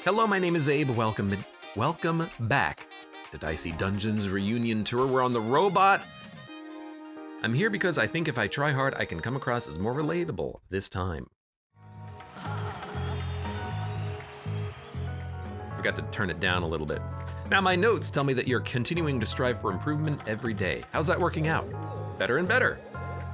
Hello, my name is Abe. Welcome back to Dicey Dungeons Reunion Tour. We're on the robot. I'm here because I think if I try hard, I can come across as more relatable this time. Forgot to turn it down a little bit. Now, my notes tell me that you're continuing to strive for improvement every day. How's that working out? Better and better.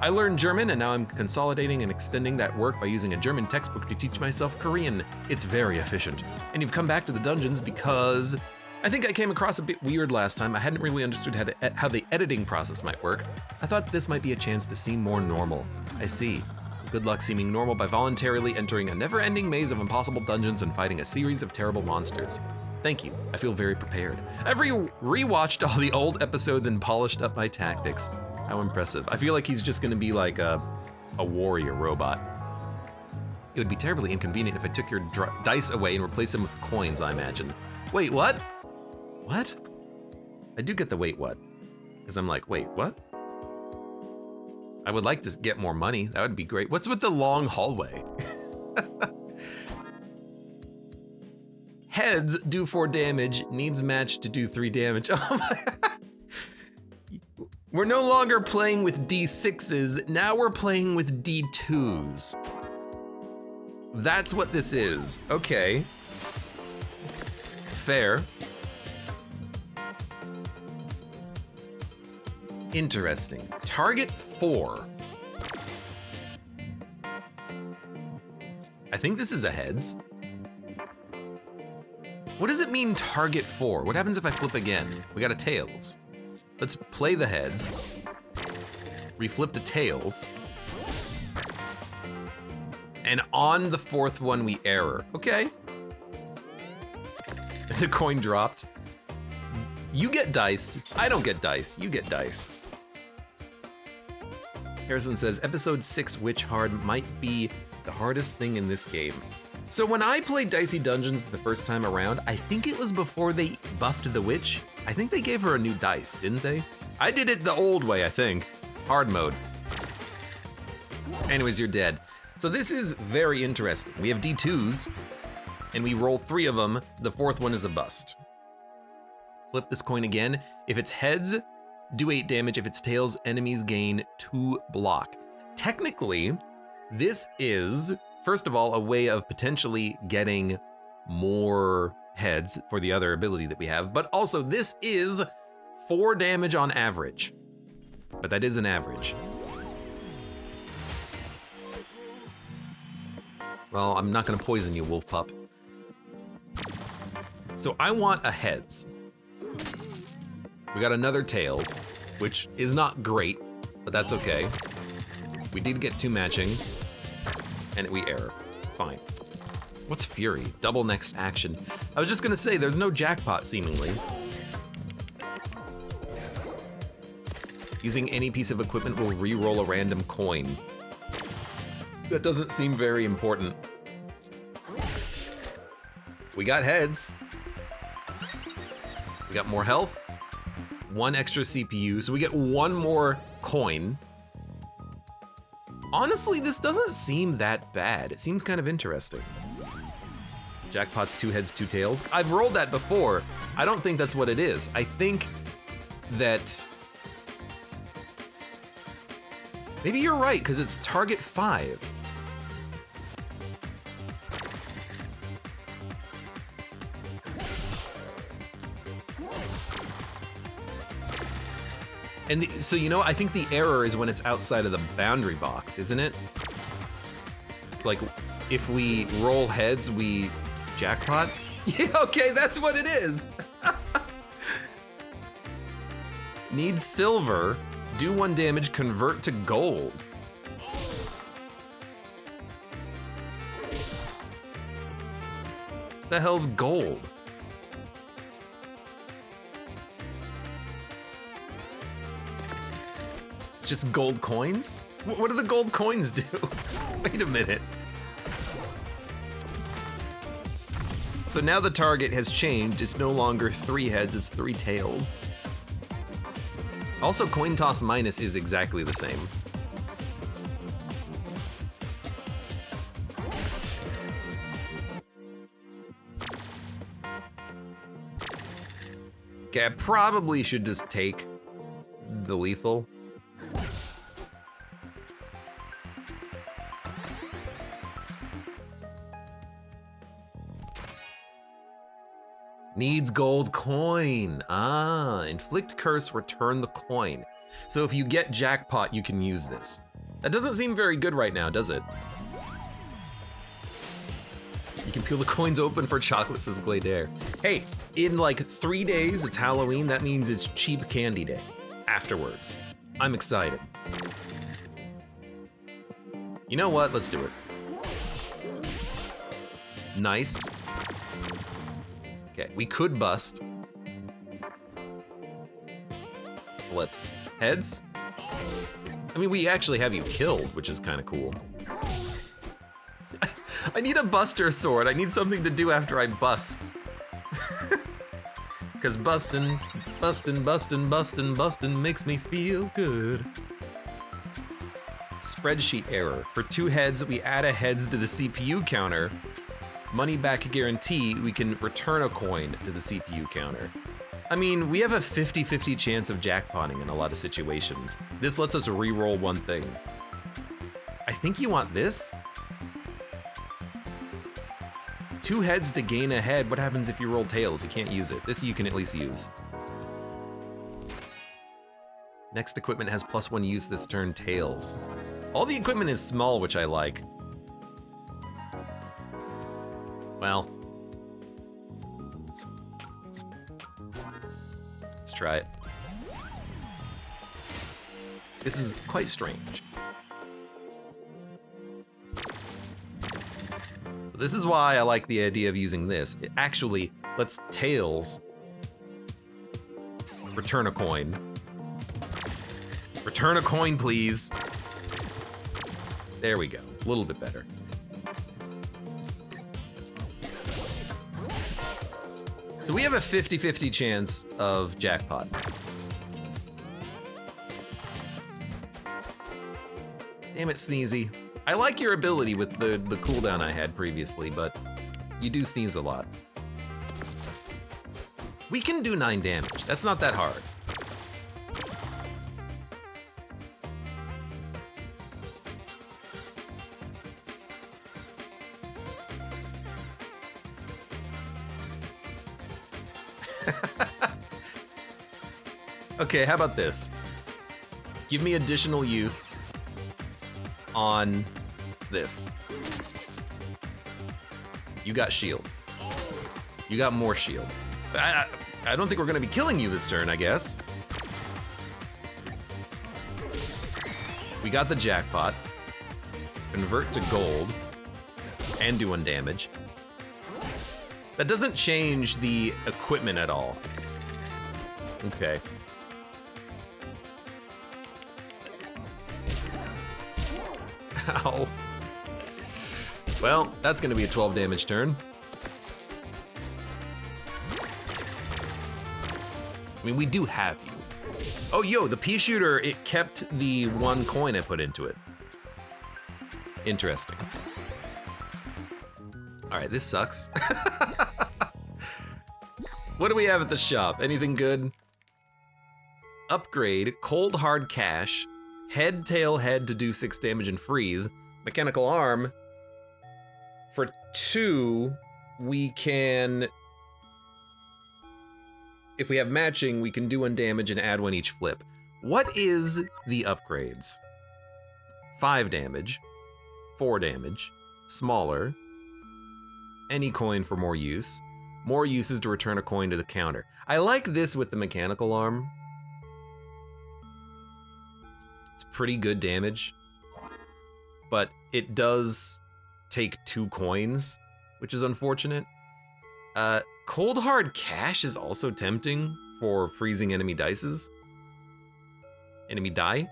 I learned German, and now I'm consolidating and extending that work by using a German textbook to teach myself Korean. It's very efficient. And you've come back to the dungeons because I think I came across a bit weird last time. I hadn't really understood how the editing process might work. I thought this might be a chance to seem more normal. I see. Good luck seeming normal by voluntarily entering a never-ending maze of impossible dungeons and fighting a series of terrible monsters. Thank you. I feel very prepared. I've rewatched all the old episodes and polished up my tactics. How impressive. I feel like he's just gonna be like a warrior robot. It would be terribly inconvenient if I took your dice away and replaced them with coins, I imagine. Wait, what? What? I do get the wait, what? Because I'm like, wait, what? I would like to get more money. That would be great. What's with the long hallway? Heads do 4 damage, needs match to do 3 damage. Oh my. We're no longer playing with D6s, now we're playing with D2s. That's what this is. Okay. Fair. Interesting. Target 4. I think this is a heads. What does it mean, target 4? What happens if I flip again? We got a tails. Let's play the heads. Reflip to tails. And on the 4th one, we error. Okay. The coin dropped. You get dice. I don't get dice. You get dice. Harrison says, episode 6 Witch Hard might be the hardest thing in this game. So when I played Dicey Dungeons the first time around, I think it was before they buffed the witch. I think they gave her a new dice, didn't they? I did it the old way, I think. Hard mode. Anyways, you're dead. So this is very interesting. We have D2s, and we roll 3 of them. The 4th one is a bust. Flip this coin again. If it's heads, do 8 damage. If it's tails, enemies gain 2 block. Technically, this is, first of all, a way of potentially getting more heads for the other ability that we have, but also this is 4 damage on average. But that is an average. Well, I'm not gonna poison you, wolf pup. So I want a heads. We got another tails, which is not great, but that's okay. We did get 2 matching, and we error. Fine. What's Fury? Double next action. I was just gonna say, there's no jackpot, seemingly. Using any piece of equipment will re-roll a random coin. That doesn't seem very important. We got heads. We got more health. 1 extra CPU, so we get 1 more coin. Honestly, this doesn't seem that bad. It seems kind of interesting. Jackpot's 2 heads, 2 tails. I've rolled that before. I don't think that's what it is. I think that maybe you're right, because it's target 5. And so, you know, I think the error is when it's outside of the boundary box, isn't it? It's like, if we roll heads, we jackpot? Yeah, okay, that's what it is. Need silver, do 1 damage, convert to gold. What the hell's gold? It's just gold coins? What do the gold coins do? Wait a minute. So now the target has changed. It's no longer 3 heads, it's 3 tails. Also, coin toss minus is exactly the same. Okay, I probably should just take the lethal. Needs gold coin. Ah, inflict curse, return the coin. So if you get jackpot, you can use this. That doesn't seem very good right now, does it? You can peel the coins open for chocolate, says Glader. Hey, in like 3 days, it's Halloween. That means it's cheap candy day afterwards. I'm excited. You know what? Let's do it. Nice. Okay, we could bust. So let's heads. I mean, we actually have you killed, which is kind of cool. I need a buster sword. I need something to do after I bust. Because bustin' makes me feel good. Spreadsheet error. For 2 heads, we add a heads to the CPU counter. Money back guarantee, we can return a coin to the CPU counter. I mean, we have a 50-50 chance of jackpotting in a lot of situations. This lets us re-roll one thing. I think you want this? 2 heads to gain a head. What happens if you roll tails? You can't use it. This you can at least use. Next equipment has +1 use this turn, tails. All the equipment is small, which I like. Well, let's try it. This is quite strange. So this is why I like the idea of using this. It actually lets tails return a coin. Return a coin, please. There we go. A little bit better. So we have a 50-50 chance of jackpot. Damn it, Sneezy. I like your ability with the cooldown I had previously, but you do sneeze a lot. We can do 9 damage. That's not that hard. Okay, how about this? Give me additional use on this. You got shield. You got more shield. I don't think we're gonna be killing you this turn, I guess. We got the jackpot. Convert to gold. And do 1 damage. That doesn't change the equipment at all. Okay. Ow. Well, that's gonna be a 12 damage turn. I mean, we do have you. Oh, yo, the pea shooter, it kept the 1 coin I put into it. Interesting. All right, this sucks. What do we have at the shop? Anything good? Upgrade, cold hard cash, head, tail, head to do 6 damage and freeze. Mechanical arm. For 2, we can... If we have matching, we can do 1 damage and add 1 each flip. What is the upgrades? 5 damage, 4 damage, smaller, any coin for more use, more uses to return a coin to the counter. I like this with the mechanical arm. It's pretty good damage, but it does take 2 coins, which is unfortunate. Cold hard cash is also tempting for freezing enemy dices. Enemy die.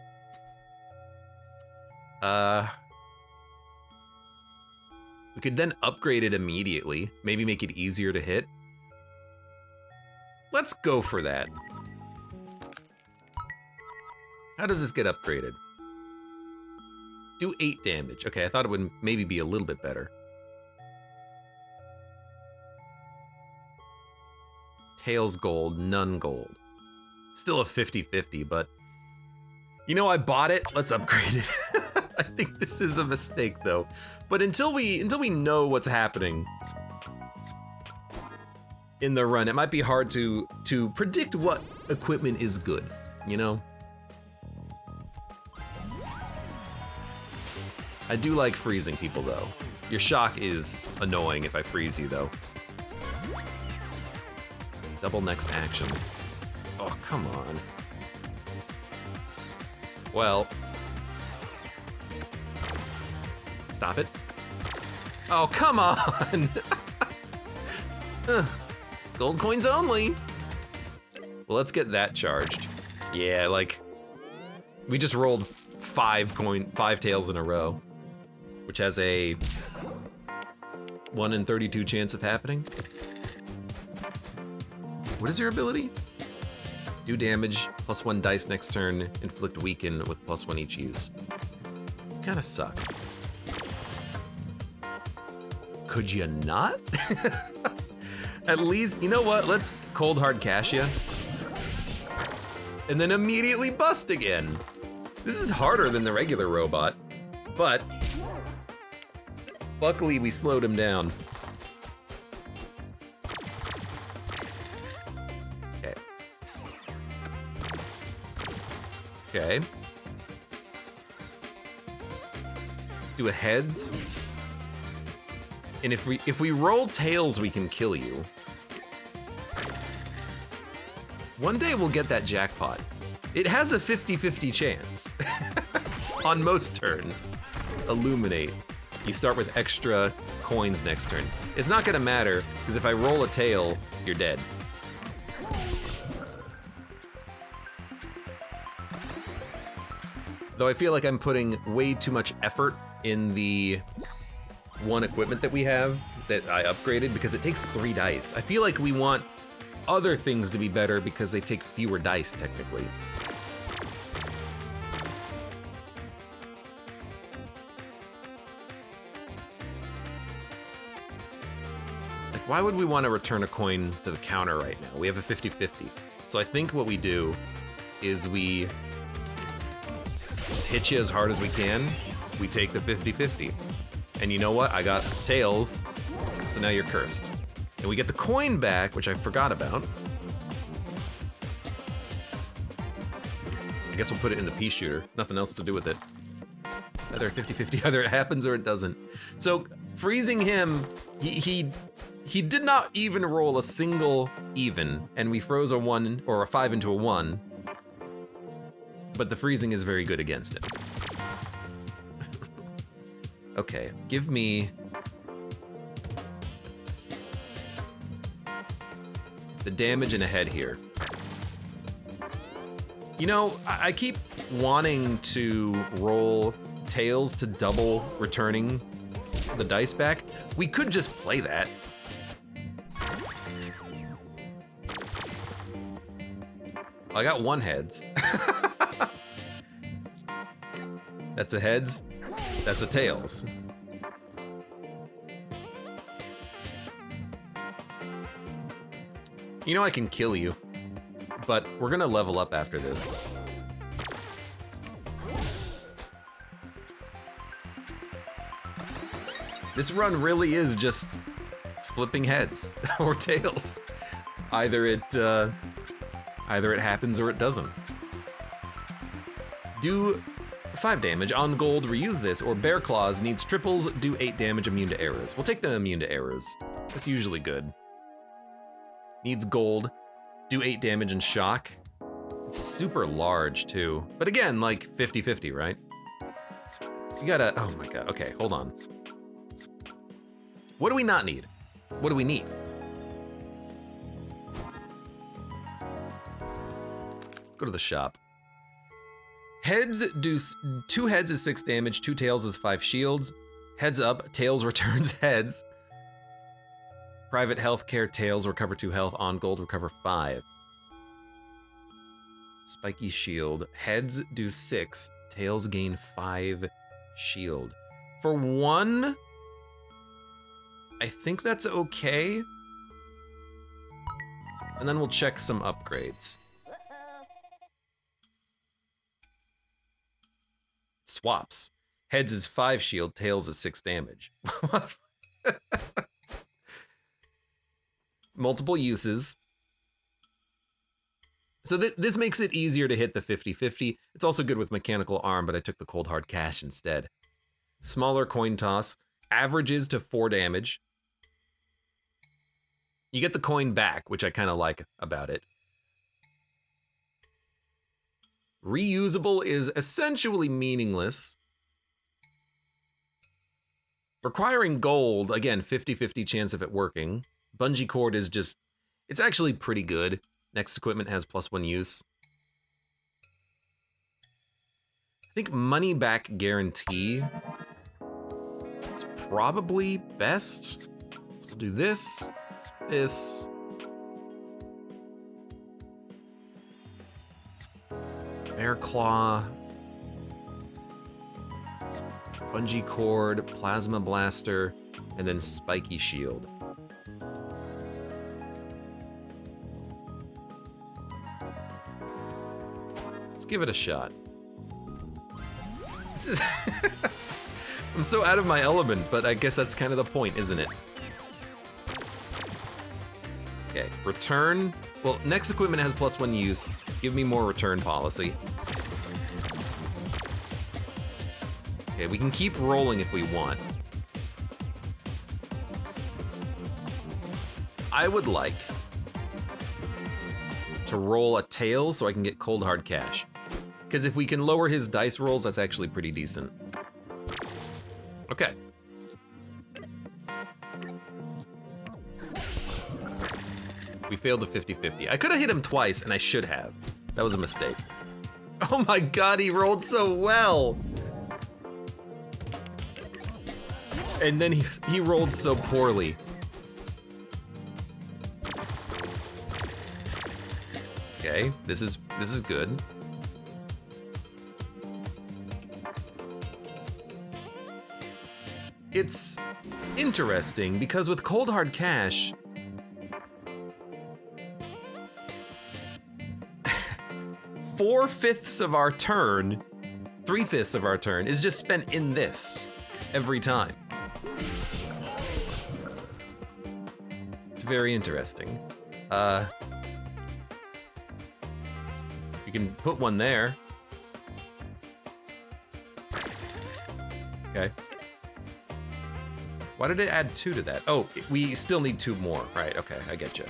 We could then upgrade it immediately, maybe make it easier to hit. Let's go for that. How does this get upgraded? Do 8 damage. Okay, I thought it would maybe be a little bit better. Tails gold, none gold. Still a 50-50, but you know, I bought it. Let's upgrade it. I think this is a mistake though. But until we know what's happening in the run, it might be hard to predict what equipment is good, you know? I do like freezing people though. Your shock is annoying if I freeze you though. Double next action. Oh, come on. Well. Stop it. Oh, come on! Gold coins only! Well, let's get that charged. Yeah, like, we just rolled 5 tails in a row, which has a 1 in 32 chance of happening. What is your ability? Do damage, +1 dice next turn, inflict weaken with +1 each use. Kinda suck. Could you not? At least, you know what? Let's cold hard cash you. And then immediately bust again. This is harder than the regular robot, but luckily we slowed him down. Okay. Okay. Let's do a heads. And if we roll tails, we can kill you. One day we'll get that jackpot. It has a 50-50 chance on most turns. Illuminate. You start with extra coins next turn. It's not gonna matter, because if I roll a tail, you're dead. Though I feel like I'm putting way too much effort in the one equipment that we have that I upgraded because it takes 3 dice. I feel like we want other things to be better because they take fewer dice, technically. Like, why would we want to return a coin to the counter right now? We have a 50-50. So I think what we do is we just hit you as hard as we can. We take the 50-50. And you know what? I got tails, so now you're cursed. And we get the coin back, which I forgot about. I guess we'll put it in the pea shooter. Nothing else to do with it. Either 50-50, either it happens or it doesn't. So freezing him, he did not even roll a single even, and we froze a 1 or a 5 into a 1. But the freezing is very good against it. Okay, give me the damage in a head here. You know, I keep wanting to roll tails to double returning the dice back. We could just play that. I got 1 heads. That's a heads. That's a tails. You know I can kill you, but we're gonna level up after this. This run really is just flipping heads or tails. Either it happens or it doesn't. Do 5 damage on gold, reuse this, or Bear Claws needs triples, do 8 damage, immune to errors. We'll take the immune to errors. That's usually good. Needs gold, do 8 damage and shock. It's super large too. But again, like 50-50, right? You gotta, oh my god, okay, hold on. What do we not need? What do we need? Go to the shop. Heads do 2 heads is 6 damage, 2 tails is 5 shields. Heads up, tails returns heads. Private healthcare, tails recover 2 health, on gold recover 5. Spiky shield, heads do 6, tails gain 5 shield. For 1, I think that's okay. and then we'll check some upgrades. Swaps. Heads is 5 shield, tails is 6 damage. Multiple uses. So this makes it easier to hit the 50-50. It's also good with mechanical arm, but I took the cold hard cash instead. Smaller coin toss. Averages to 4 damage. You get the coin back, which I kind of like about it. Reusable is essentially meaningless. Requiring gold, again, 50-50 chance of it working. Bungee cord is just, it's actually pretty good. Next equipment has +1 use. I think money back guarantee is probably best. So we'll do this, this. Bear claw. Bungee cord, plasma blaster, and then spiky shield. Let's give it a shot. This is I'm so out of my element, but I guess that's kind of the point, isn't it? Okay, return. Well, next equipment has +1 use. Give me more return policy. Okay, we can keep rolling if we want. I would like to roll a tail so I can get cold hard cash. Because if we can lower his dice rolls, that's actually pretty decent. Okay. We failed the 50-50. I could have hit him twice, and I should have. That was a mistake. Oh my god, he rolled so well! And then he rolled so poorly. Okay, this is good. It's interesting because with cold hard cash, 4/5 of our turn, 3/5 of our turn is just spent in this every time. It's very interesting. You can put one there. Okay. Why did it add 2 to that? Oh, we still need 2 more. Right, okay, I get you.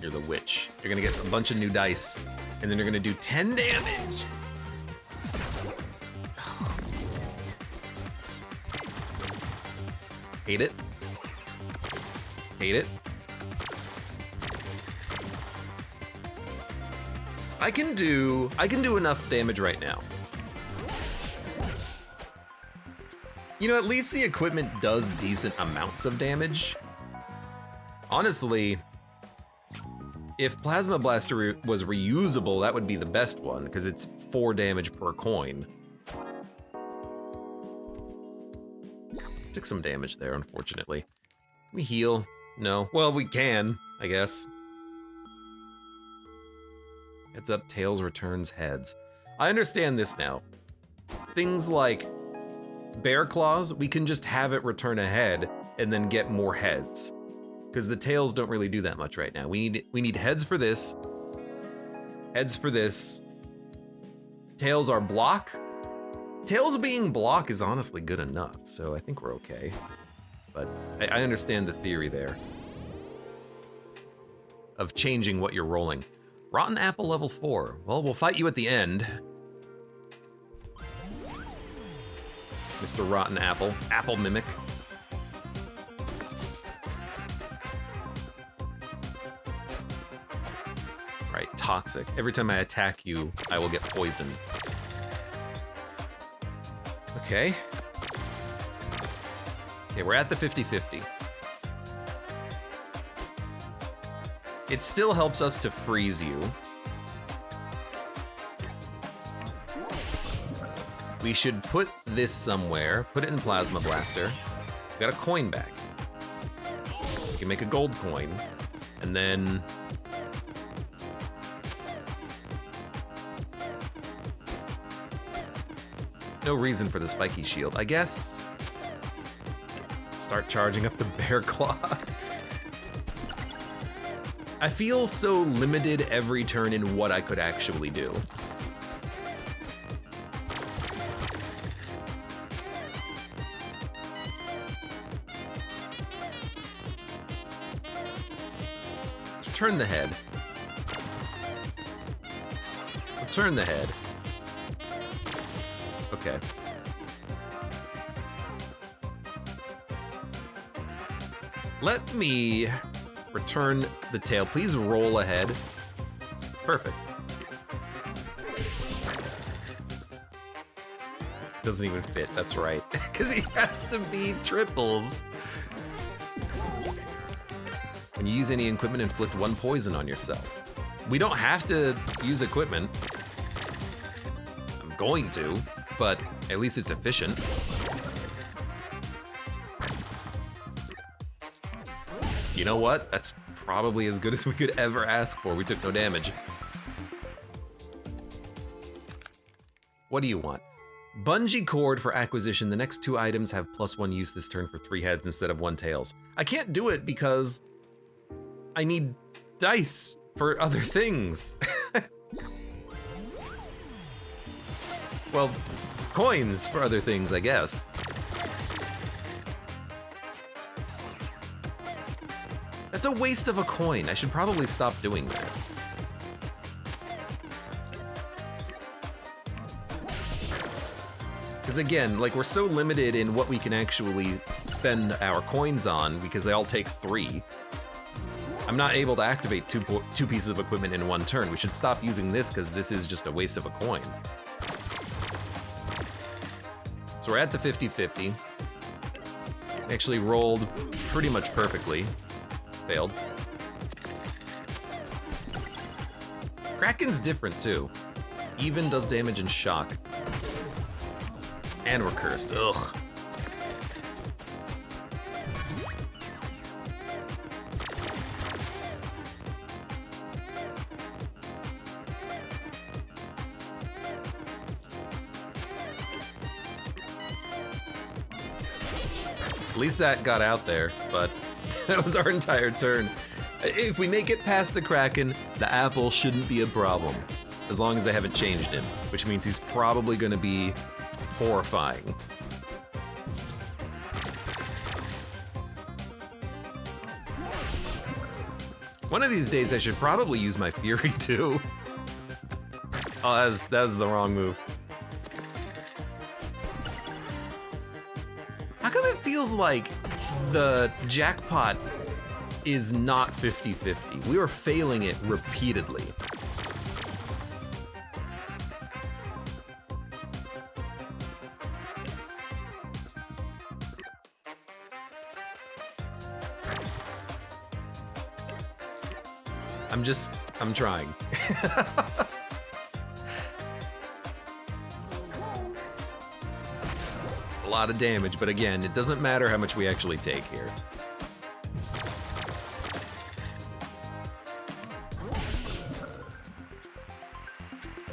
You're the witch. You're gonna get a bunch of new dice, and then you're gonna do 10 damage. Hate it. Hate it. I can do enough damage right now. You know, at least the equipment does decent amounts of damage. Honestly, if Plasma Blaster was reusable, that would be the best one, because it's 4 damage per coin. Took some damage there, unfortunately. Can we heal? No. Well, we can, I guess. Heads up, tails returns heads. I understand this now. Things like bear claws, we can just have it return a head and then get more heads. Because the tails don't really do that much right now. We need heads for this. Heads for this. Tails are block. Tails being block is honestly good enough, so I think we're okay. But I understand the theory there of changing what you're rolling. Rotten Apple level 4. Well, we'll fight you at the end. Mr. Rotten Apple. Apple Mimic. Right, toxic. Every time I attack you, I will get poisoned. Okay. Okay, we're at the 50-50. It still helps us to freeze you. We should put this somewhere. Put it in Plasma Blaster. We got a coin back. We can make a gold coin. And then... no reason for the spiky shield. I guess... start charging up the bear claw. I feel so limited every turn in what I could actually do. Turn the head. Turn the head. Okay. Let me return the tail. Please roll ahead. Perfect. Doesn't even fit, that's right. Because he has to be triples. When you use any equipment, inflict 1 poison on yourself. We don't have to use equipment. I'm going to, but at least it's efficient. You know what? That's probably as good as we could ever ask for. We took no damage. What do you want? Bungee cord for acquisition. The next 2 items have +1 use this turn for 3 heads instead of 1 tails. I can't do it because I need dice for other things. Well, coins for other things, I guess. That's a waste of a coin. I should probably stop doing that. Because again, like, we're so limited in what we can actually spend our coins on because they all take 3. I'm not able to activate two pieces of equipment in 1 turn. We should stop using this because this is just a waste of a coin. So we're at the 50-50. Actually rolled pretty much perfectly. Failed. Kraken's different too. Even does damage and shock. And we're cursed, ugh. At least that got out there, but that was our entire turn. If we make it past the Kraken, the apple shouldn't be a problem. As long as I haven't changed him, which means he's probably gonna be horrifying. One of these days I should probably use my Fury too. Oh, that's the wrong move. How come it feels like the jackpot is not 50-50? We were failing it repeatedly. I'm trying. A lot of damage, but again, it doesn't matter how much we actually take here.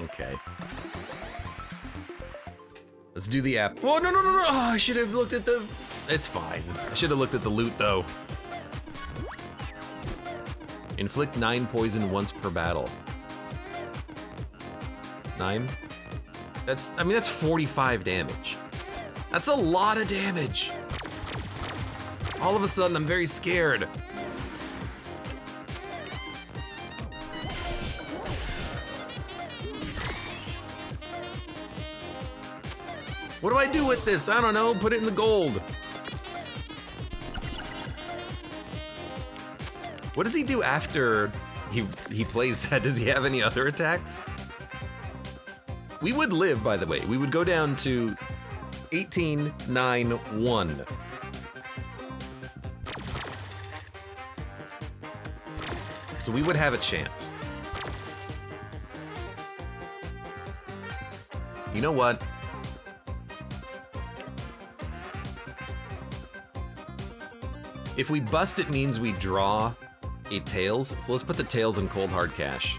Okay. Let's do the app. Oh, no. Oh, I should have looked at the... It's fine. I should have looked at the loot, though. Inflict 9 poison once per battle. 9? That's 45 damage. That's a lot of damage. All of a sudden, I'm very scared. What do I do with this? I don't know. Put it in the gold. What does he do after he plays that? Does he have any other attacks? We would live, by the way. We would go down to 18, 9, 1. So we would have a chance. You know what? If we bust, it means we draw a tails. So let's put the tails in cold hard cash.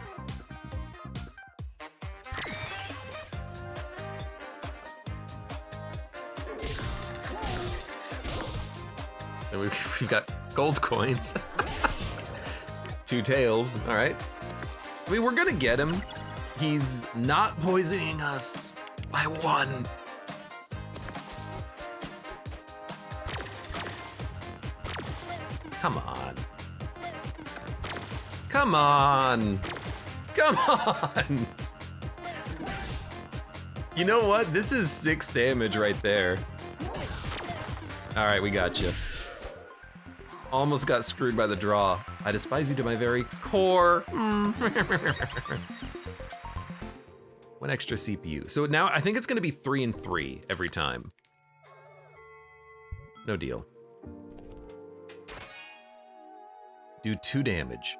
And we've got gold coins. 2 tails, all right. I mean, we're gonna get him. He's not poisoning us by 1. Come on. Come on. Come on. You know what? This is 6 damage right there. All right, we got you. Almost got screwed by the draw. I despise you to my very core. 1 extra CPU. So now I think it's gonna be 3 and 3 every time. No deal. Do 2 damage.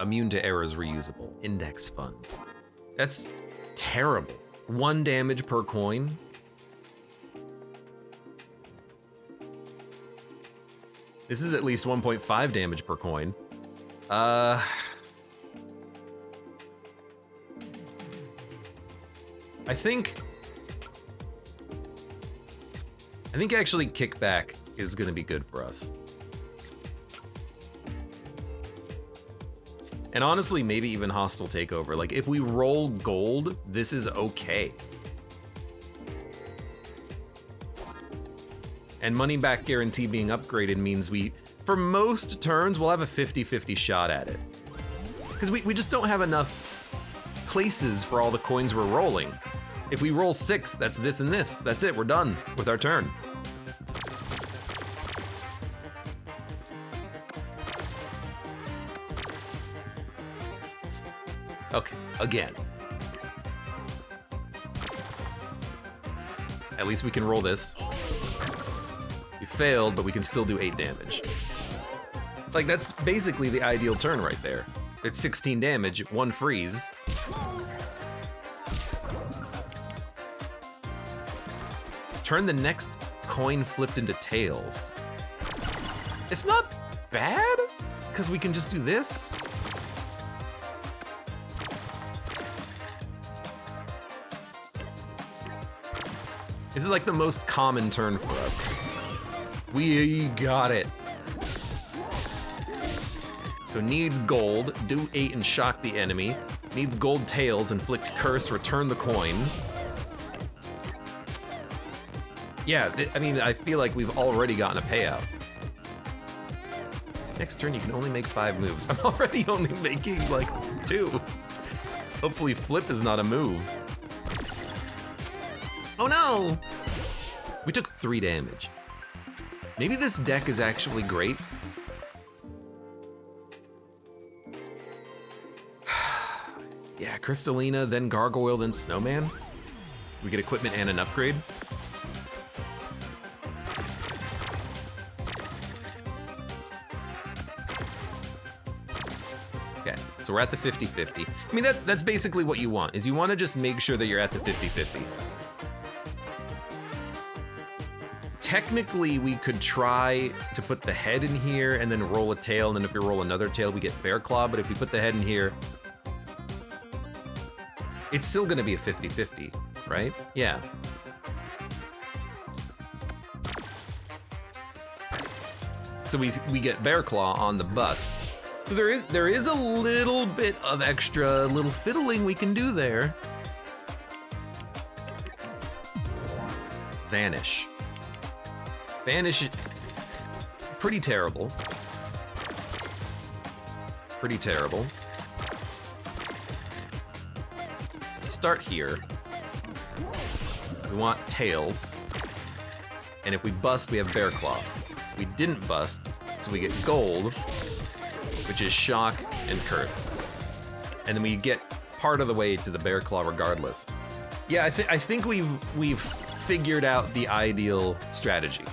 Immune to errors, reusable. Index fund. That's terrible. 1 damage per coin. This is at least 1.5 damage per coin. I think actually kickback is gonna be good for us. And honestly, maybe even hostile takeover. Like if we roll gold, this is okay. And money back guarantee being upgraded means for most turns, we'll have a 50-50 shot at it. Because we just don't have enough places for all the coins we're rolling. If we roll 6, that's this and this. That's it, we're done with our turn. Okay, again. At least we can roll this. We failed, but we can still do 8 damage. Like, that's basically the ideal turn right there. It's 16 damage, 1 freeze. Turn the next coin flipped into tails. It's not bad, because we can just do this. This is like the most common turn for us. We got it. So needs gold, do 8 and shock the enemy. Needs gold tails, inflict curse, return the coin. Yeah, I mean, I feel like we've already gotten a payout. Next turn, you can only make 5 moves. I'm already only making like 2. Hopefully flip is not a move. Oh no! We took 3 damage. Maybe this deck is actually great. Yeah, Crystallina, then Gargoyle, then Snowman. We get equipment and an upgrade. Okay, so we're at the 50-50. I mean, that's basically what you want, is you want to just make sure that you're at the 50-50. Technically, we could try to put the head in here and then roll a tail, and then if we roll another tail, we get Bear Claw, but if we put the head in here, it's still gonna be a 50-50, right? Yeah. So we get Bear Claw on the bust. So there is a little bit of extra little fiddling we can do there. Vanish. Vanish, pretty terrible. Pretty terrible. Start here. We want tails. And if we bust, we have Bear Claw. We didn't bust, so we get gold, which is shock and curse. And then we get part of the way to the Bear Claw regardless. Yeah, I think we've figured out the ideal strategy.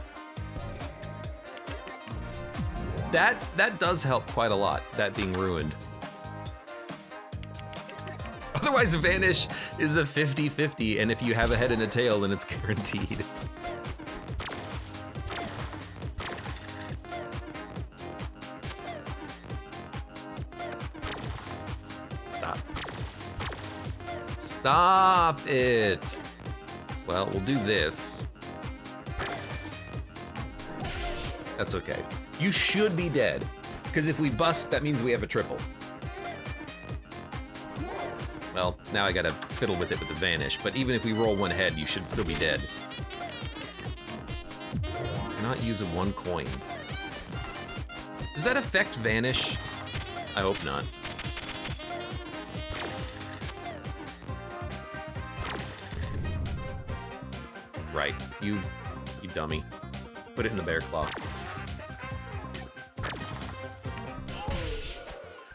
That does help quite a lot, that being ruined. Otherwise, Vanish is a 50-50, and if you have a head and a tail, then it's guaranteed. Stop it. Well, we'll do this. That's okay. You should be dead, because if we bust, that means we have a triple. Well, now I gotta fiddle with it with the vanish, but even if we roll one head, you should still be dead. Not use of 1 coin. Does that affect vanish? I hope not. Right, you dummy. Put it in the bear claw.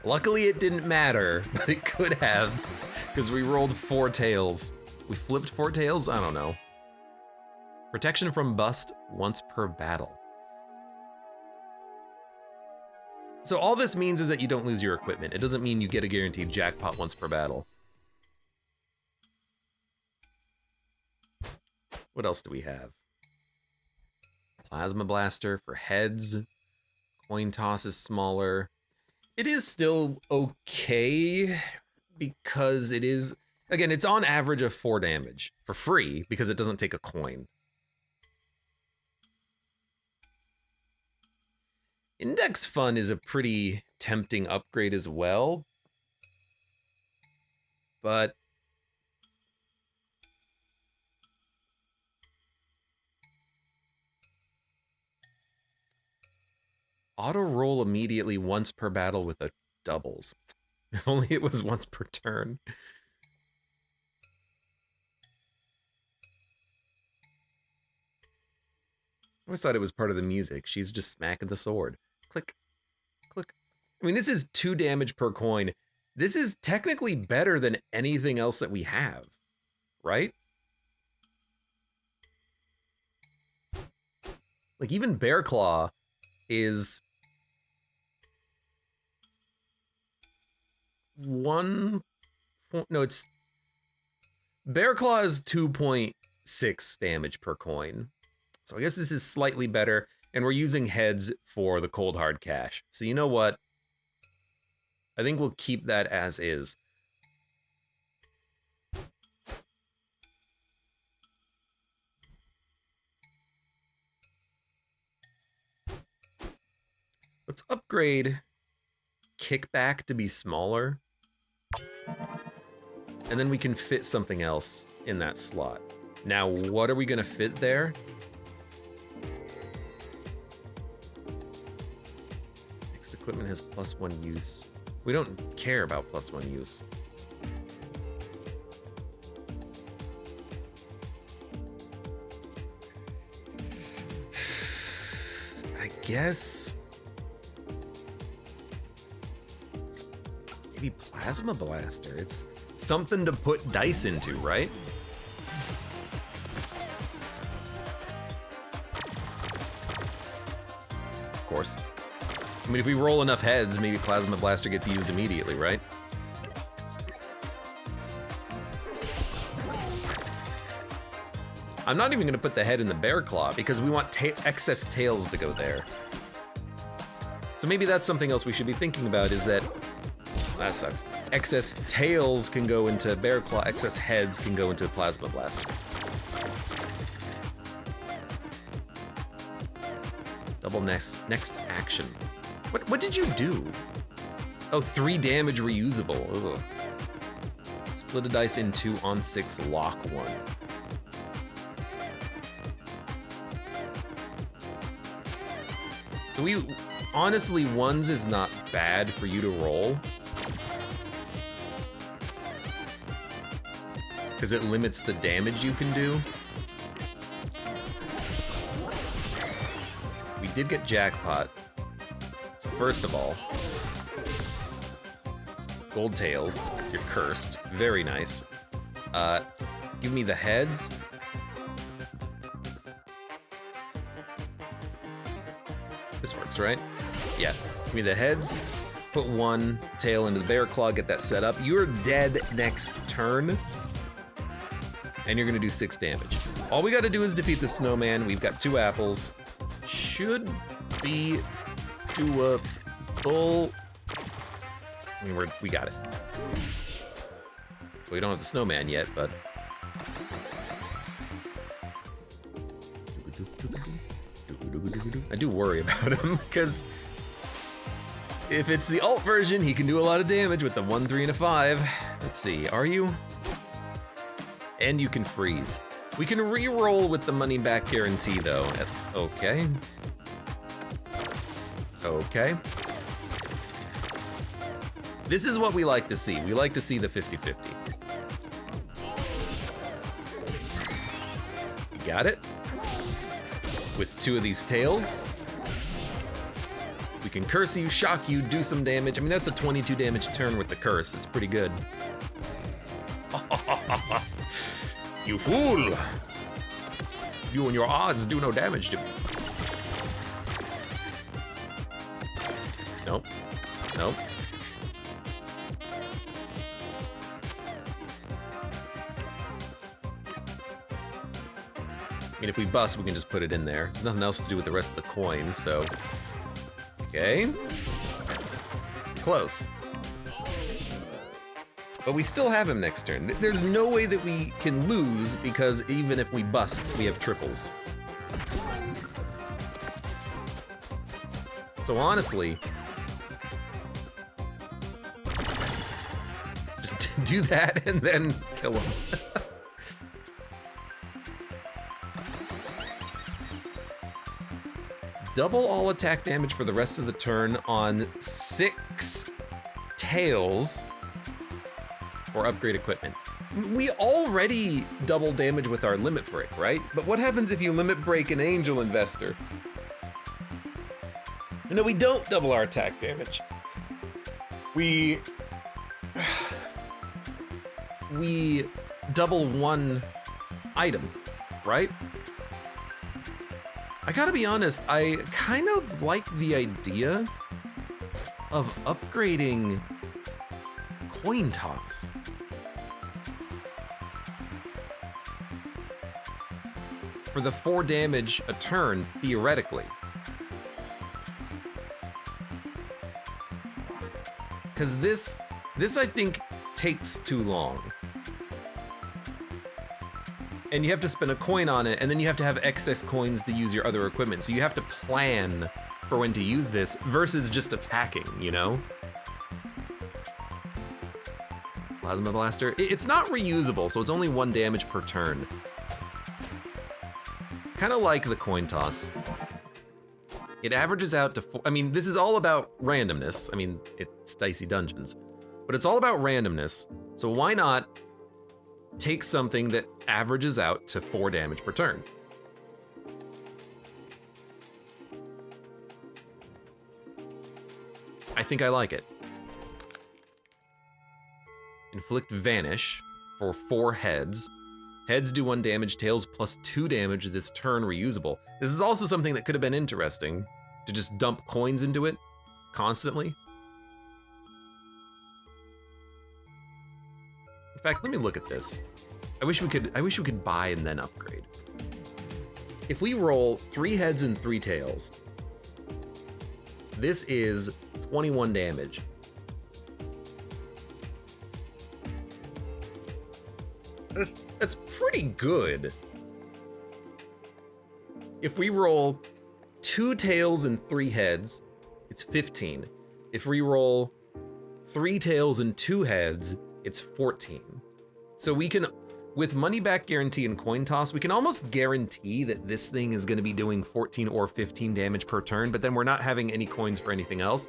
Luckily it didn't matter, but it could have, because we rolled 4 tails. We flipped 4 tails? I don't know. Protection from bust once per battle. So all this means is that you don't lose your equipment. It doesn't mean you get a guaranteed jackpot once per battle. What else do we have? Plasma blaster for heads. Coin toss is smaller. It is still okay because it is, again, it's on average of 4 damage for free because it doesn't take a coin. Index Fun is a pretty tempting upgrade as well, but auto roll immediately once per battle with a doubles. If only it was once per turn. I always thought it was part of the music. She's just smacking the sword. Click, click. I mean, this is 2 damage per coin. This is technically better than anything else that we have, right? Like, even Bear Claw is 1. No, it's Bear Claw is 2.6 damage per coin. So I guess this is slightly better, and we're using heads for the cold hard cash. So you know what? I think we'll keep that as is. Let's upgrade kickback to be smaller. And then we can fit something else in that slot. Now, what are we gonna fit there? Next equipment has +1 use. We don't care about +1 use. I guess maybe Plasma Blaster. It's something to put dice into, right? Of course. I mean, if we roll enough heads, maybe Plasma Blaster gets used immediately, right? I'm not even going to put the head in the Bear Claw because we want excess tails to go there. So maybe that's something else we should be thinking about, is that sucks. Excess tails can go into Bear Claw, excess heads can go into Plasma Blaster. Double next action. What did you do? Oh, 3 damage reusable. Ugh. Split a dice in 2 on 6, lock 1. So honestly, 1s is not bad for you to roll, because it limits the damage you can do. We did get jackpot. So first of all, gold tails, you're cursed. Very nice. Give me the heads. This works, right? Yeah. Give me the heads. Put 1 tail into the Bear Claw, get that set up. You're dead next turn. And you're gonna do 6 damage. All we gotta do is defeat the snowman. We've got 2 apples. Should be doable. I mean, we got it. We don't have the snowman yet, but... I do worry about him, because if it's the alt version, he can do a lot of damage with the 1, 3, and a 5. Let's see, are you? And you can freeze. We can re-roll with the money back guarantee, though. Okay. Okay. This is what we like to see. We like to see the 50-50. You got it? With 2 of these tails. We can curse you, shock you, do some damage. I mean, that's a 22 damage turn with the curse. It's pretty good. You fool! You and your odds do no damage to me. Nope. Nope. I mean, if we bust, we can just put it in there. There's nothing else to do with the rest of the coins, so... Okay. Close. But we still have him next turn. There's no way that we can lose, because even if we bust, we have triples. So honestly... just do that and then kill him. Double all attack damage for the rest of the turn on 6 tails or upgrade equipment. We already double damage with our limit break, right? But what happens if you limit break an angel investor? No, we don't double our attack damage. We double 1 item, right? I gotta be honest, I kind of like the idea of upgrading coin toss. For the 4 damage a turn, theoretically. Because this I think takes too long. And you have to spend a coin on it, and then you have to have excess coins to use your other equipment. So you have to plan for when to use this versus just attacking, you know? Plasma Blaster. It's not reusable, so it's only 1 damage per turn. Kind of like the coin toss. It averages out to 4. I mean, this is all about randomness. I mean, it's Dicey Dungeons, but it's all about randomness. So why not take something that averages out to 4 damage per turn? I think I like it. Inflict Vanish for 4 heads. Heads do 1 damage, tails plus 2 damage this turn reusable. This is also something that could have been interesting, to just dump coins into it constantly. In fact, let me look at this. I wish we could buy and then upgrade. If we roll 3 heads and 3 tails, this is 21 damage. That's pretty good. If we roll 2 tails and 3 heads, it's 15. If we roll 3 tails and 2 heads, it's 14. So we can, with money back guarantee and coin toss, we can almost guarantee that this thing is going to be doing 14 or 15 damage per turn, but then we're not having any coins for anything else.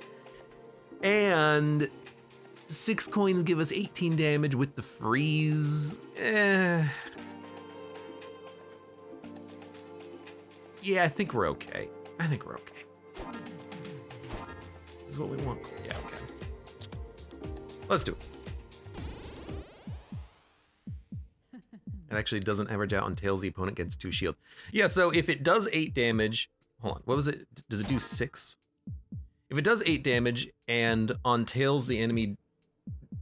And 6 coins give us 18 damage with the freeze. Yeah, I think we're okay. I think we're okay. This is what we want. Yeah, okay. Let's do it. It actually doesn't average out on tails. The opponent gets 2 shield. Yeah, so if it does 8 damage, hold on, what was it? Does it do 6? If it does 8 damage and on tails the enemy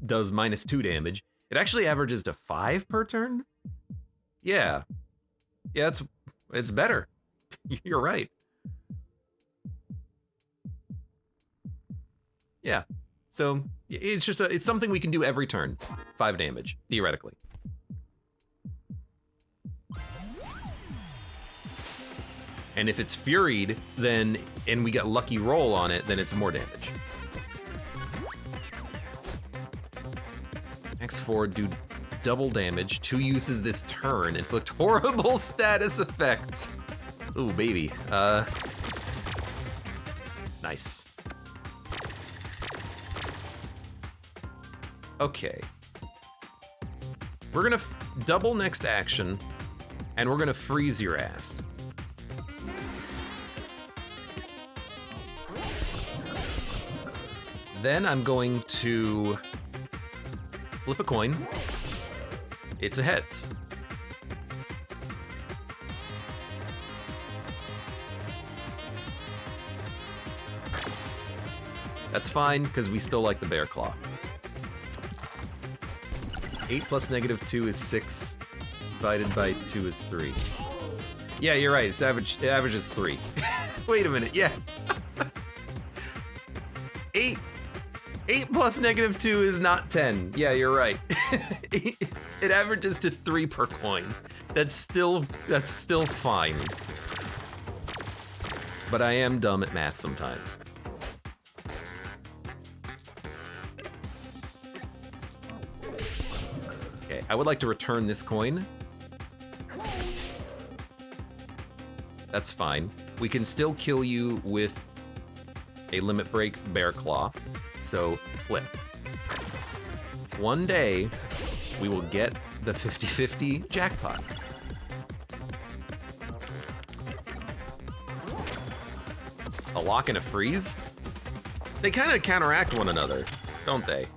does -2 damage, it actually averages to 5 per turn? Yeah. Yeah, it's better. You're right. Yeah, So it's just it's something we can do every turn. 5 damage, theoretically. And if it's Furied, then, and we get Lucky Roll on it, then it's more damage. X4, do double damage, 2 uses this turn, inflict horrible status effects. Ooh, baby. Nice. Okay. We're gonna double next action, and we're gonna freeze your ass. Then I'm going to flip a coin. It's a heads. That's fine, because we still like the bear claw. 8 plus -2 is 6, divided by 2 is 3. Yeah, you're right, the average is 3. Wait a minute, yeah. 8 plus -2 is not 10. Yeah, you're right. It averages to 3 per coin. That's still fine. But I am dumb at math sometimes. Okay, I would like to return this coin. That's fine. We can still kill you with a limit break bear claw. So flip. One day, we will get the 50-50 jackpot. A lock and a freeze? They kind of counteract one another, don't they?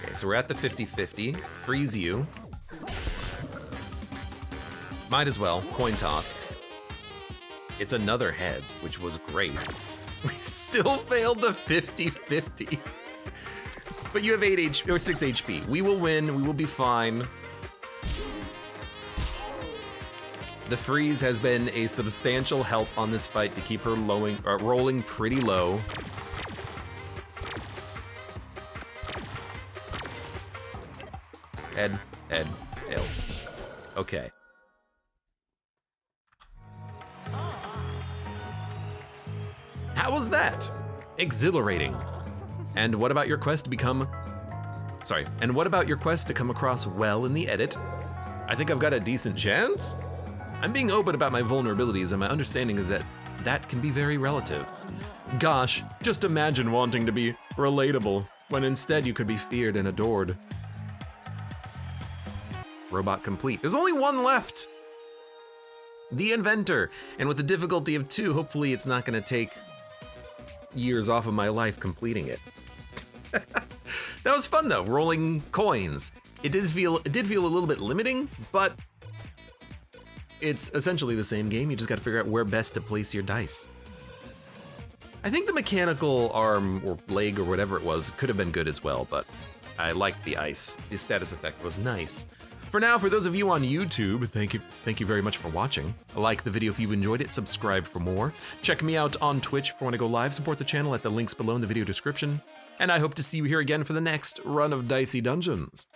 Okay, so we're at the 50-50. Freeze you. Might as well. Coin toss. It's another heads, which was great. We still failed the 50-50. But you have 8 HP, or 6 HP. We will win, we will be fine. The freeze has been a substantial help on this fight to keep her rolling pretty low. Head, tail. Okay. How was that? Exhilarating. And what about your quest to become... Sorry, and what about your quest to come across well in the edit? I think I've got a decent chance? I'm being open about my vulnerabilities, and my understanding is that that can be very relative. Gosh, just imagine wanting to be relatable, when instead you could be feared and adored. Robot complete. There's only one left! The Inventor! And with the difficulty of 2, hopefully it's not gonna take years off of my life completing it. That was fun though, rolling coins. It did feel a little bit limiting, but it's essentially the same game. You just gotta figure out where best to place your dice. I think the mechanical arm or leg or whatever it was could have been good as well, but I liked the ice. The status effect was nice. For now, for those of you on YouTube, thank you very much for watching. Like the video if you enjoyed it, subscribe for more. Check me out on Twitch if you want to go live, support the channel at the links below in the video description. And I hope to see you here again for the next run of Dicey Dungeons.